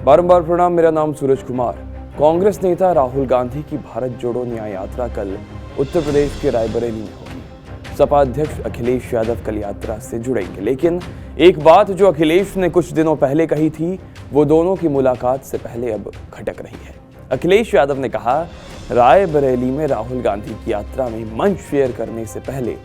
बारंबार प्रणाम। मेरा नाम सूरज कुमार। कांग्रेस नेता राहुल गांधी की भारत जोड़ो न्याय यात्रा कल उत्तर प्रदेश के रायबरेली में होगी। सपा अध्यक्ष अखिलेश यादव कल यात्रा से जुड़ेंगे, लेकिन एक बात जो अखिलेश ने कुछ दिनों पहले कही थी वो दोनों की मुलाकात से पहले अब खटक रही है। अखिलेश यादव ने कहा, रायबरेली में राहुल गांधी की यात्रा में मंच शेयर करने से पहले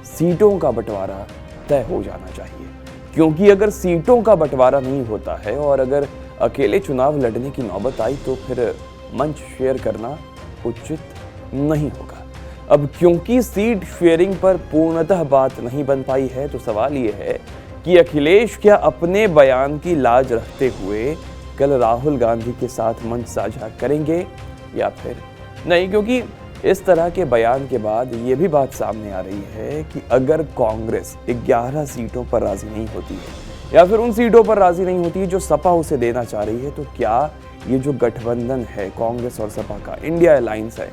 सीटों का बंटवारा तय हो जाना चाहिए, क्योंकि अगर सीटों का बंटवारा नहीं होता है और अगर अकेले चुनाव लड़ने की नौबत आई तो फिर मंच शेयर करना उचित नहीं होगा। अब क्योंकि सीट शेयरिंग पर पूर्णतः बात नहीं बन पाई है तो सवाल ये है कि अखिलेश क्या अपने बयान की लाज रखते हुए कल राहुल गांधी के साथ मंच साझा करेंगे या फिर नहीं, क्योंकि इस तरह के बयान के बाद ये भी बात सामने आ रही है कि अगर कांग्रेस 11 सीटों पर राजी नहीं होती है या फिर उन सीटों पर राजी नहीं होती है जो सपा उसे देना चाह रही है, तो क्या ये जो गठबंधन है कांग्रेस और सपा का, इंडिया अलायंस है,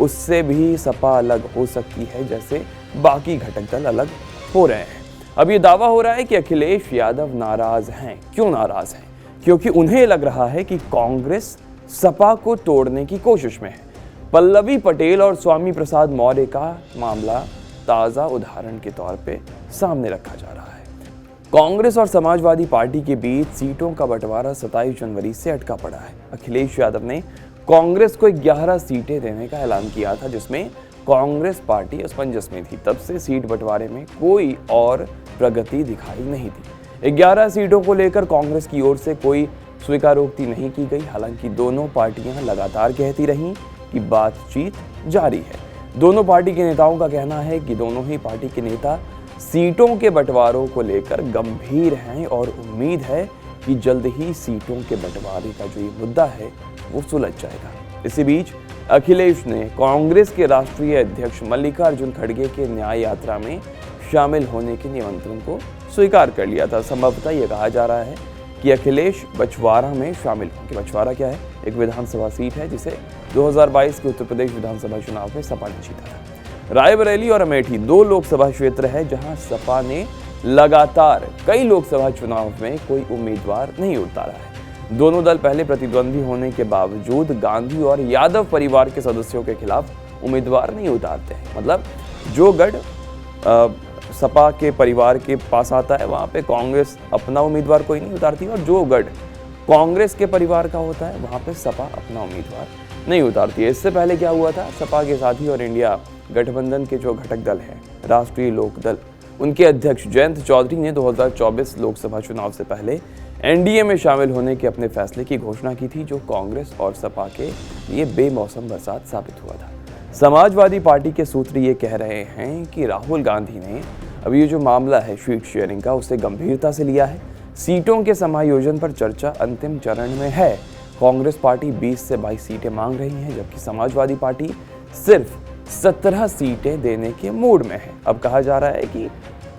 उससे भी सपा अलग हो सकती है जैसे बाकी घटक दल अलग हो रहे हैं। अब ये दावा हो रहा है कि अखिलेश यादव नाराज हैं। क्यों नाराज हैं? क्योंकि उन्हें लग रहा है कि कांग्रेस सपा को तोड़ने की कोशिश में है। पल्लवी पटेल और स्वामी प्रसाद मौर्य का मामला ताज़ा उदाहरण के तौर पे सामने रखा जा रहा है। कांग्रेस और समाजवादी पार्टी के बीच सीटों का बंटवारा 27 जनवरी से अटका पड़ा है। अखिलेश यादव ने कांग्रेस को 11 सीटें देने का ऐलान किया था, जिसमें कांग्रेस पार्टी असमंजस में थी। तब से सीट बंटवारे में कोई और प्रगति दिखाई नहीं दी। 11 सीटों को लेकर कांग्रेस की ओर से कोई स्वीकारोक्ति नहीं की गई। हालांकि दोनों पार्टियां लगातार कहती रहीं कि बातचीत जारी है। दोनों पार्टी के नेताओं का कहना है कि दोनों ही पार्टी के नेता सीटों के बंटवारों को लेकर गंभीर हैं और उम्मीद है कि जल्द ही सीटों के बंटवारे का जो ये मुद्दा है वो सुलझ जाएगा। इसी बीच अखिलेश ने कांग्रेस के राष्ट्रीय अध्यक्ष मल्लिकार्जुन खड़गे के न्याय यात्रा में शामिल होने के निमंत्रण को स्वीकार कर लिया था। संभवतः ये कहा जा रहा है कि अखिलेश बछवाड़ा में शामिल होंगे। बछवाड़ा क्या है? एक विधानसभा सीट है जिसे 2022 के उत्तर प्रदेश विधानसभा चुनाव में सपा ने जीता था। रायबरेली और अमेठी 2 लोकसभा क्षेत्र है जहां सपा ने लगातार कई लोकसभा चुनाव में कोई उम्मीदवार नहीं उतारा है। दोनों दल पहले प्रतिद्वंदी होने के बावजूद गांधी और यादव परिवार के सदस्यों के खिलाफ उम्मीदवार नहीं उतारते हैं। मतलब जो गढ़ सपा के परिवार के पास आता है वहां पे कांग्रेस अपना उम्मीदवार कोई नहीं उतारती, और जो गढ़ कांग्रेस के परिवार का होता है वहां पे सपा अपना उम्मीदवार नहीं उतारती है। इससे पहले क्या हुआ था? सपा के साथी और इंडिया गठबंधन के जो घटक दल हैं, राष्ट्रीय लोक दल, उनके अध्यक्ष जयंत चौधरी ने 2024 लोकसभा चुनाव से पहले एनडीए में शामिल होने के अपने फैसले की घोषणा की थी, जो कांग्रेस और सपा के लिए बेमौसम बरसात साबित हुआ था। समाजवादी पार्टी के सूत्र ये कह रहे हैं कि राहुल गांधी ने अब ये जो मामला है सीट शेयरिंग का, उसे गंभीरता से लिया है। सीटों के समायोजन पर चर्चा अंतिम चरण में है। कांग्रेस पार्टी 20 से 22 सीटें मांग रही है, जबकि समाजवादी पार्टी सिर्फ 17 सीटें देने के मूड में है। अब कहा जा रहा है कि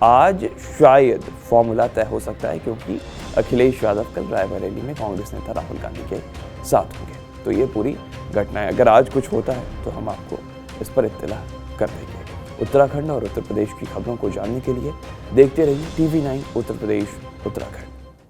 आज शायद फॉर्मूला तय हो सकता है, क्योंकि अखिलेश यादव कल रायबरेली में कांग्रेस नेता राहुल गांधी के साथ होंगे। तो ये पूरी घटना है। अगर आज कुछ होता है तो हम आपको इस पर इत्तला कर देंगे। उत्तराखंड और उत्तर प्रदेश की खबरों को जानने के लिए देखते रहिए TV9 उत्तर प्रदेश उत्तराखंड।